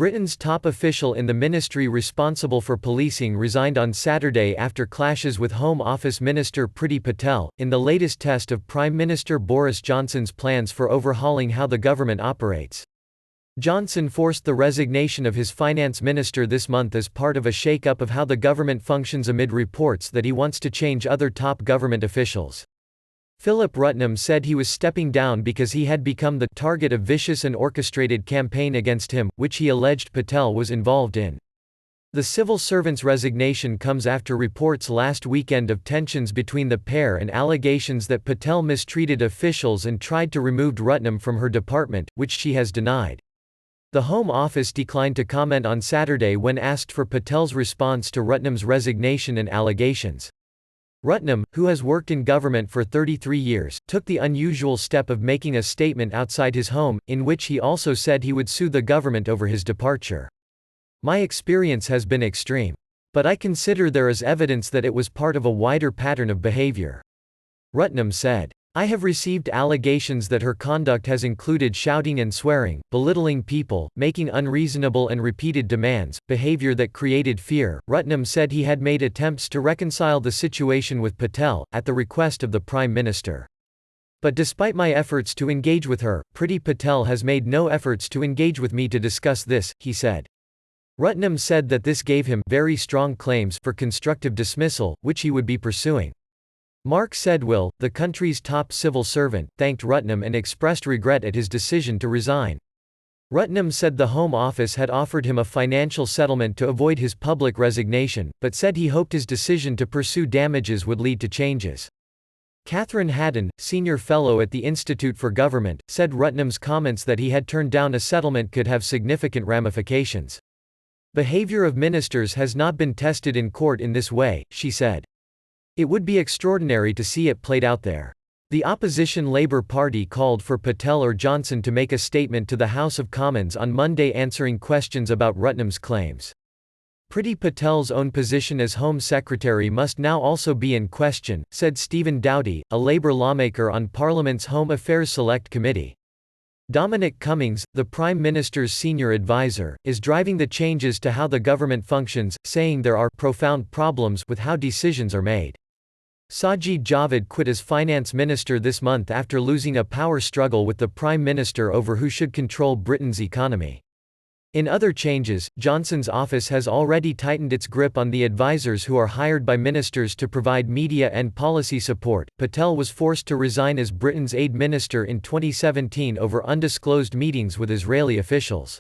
Britain's top official in the ministry responsible for policing resigned on Saturday after clashes with Home Office Minister Priti Patel, in the latest test of Prime Minister Boris Johnson's plans for overhauling how the government operates. Johnson forced the resignation of his finance minister this month as part of a shake-up of how the government functions amid reports that he wants to change other top government officials. Philip Rutnam said he was stepping down because he had become the target of vicious and orchestrated campaign against him, which he alleged Patel was involved in. The civil servant's resignation comes after reports last weekend of tensions between the pair and allegations that Patel mistreated officials and tried to remove Rutnam from her department, which she has denied. The Home Office declined to comment on Saturday when asked for Patel's response to Rutnam's resignation and allegations. Rutnam, who has worked in government for 33 years, took the unusual step of making a statement outside his home, in which he also said he would sue the government over his departure. "My experience has been extreme. But I consider there is evidence that it was part of a wider pattern of behavior," Rutnam said. "I have received allegations that her conduct has included shouting and swearing, belittling people, making unreasonable and repeated demands, behavior that created fear." Rutnam said he had made attempts to reconcile the situation with Patel, at the request of the Prime Minister. "But despite my efforts to engage with her, Priti Patel has made no efforts to engage with me to discuss this," he said. Rutnam said that this gave him very strong claims for constructive dismissal, which he would be pursuing. Mark Sedwill, the country's top civil servant, thanked Rutnam and expressed regret at his decision to resign. Rutnam said the Home Office had offered him a financial settlement to avoid his public resignation, but said he hoped his decision to pursue damages would lead to changes. Catherine Haddon, senior fellow at the Institute for Government, said Rutnam's comments that he had turned down a settlement could have significant ramifications. "Behavior of ministers has not been tested in court in this way," she said. "It would be extraordinary to see it played out there." The opposition Labour Party called for Patel or Johnson to make a statement to the House of Commons on Monday answering questions about Rutnam's claims. Priti Patel's own position as Home Secretary must now also be in question, said Stephen Doughty, a Labour lawmaker on Parliament's Home Affairs Select Committee. Dominic Cummings, the Prime Minister's senior advisor, is driving the changes to how the government functions, saying there are profound problems with how decisions are made. Sajid Javid quit as finance minister this month after losing a power struggle with the Prime Minister over who should control Britain's economy. In other changes, Johnson's office has already tightened its grip on the advisors who are hired by ministers to provide media and policy support. Patel was forced to resign as Britain's aid minister in 2017 over undisclosed meetings with Israeli officials.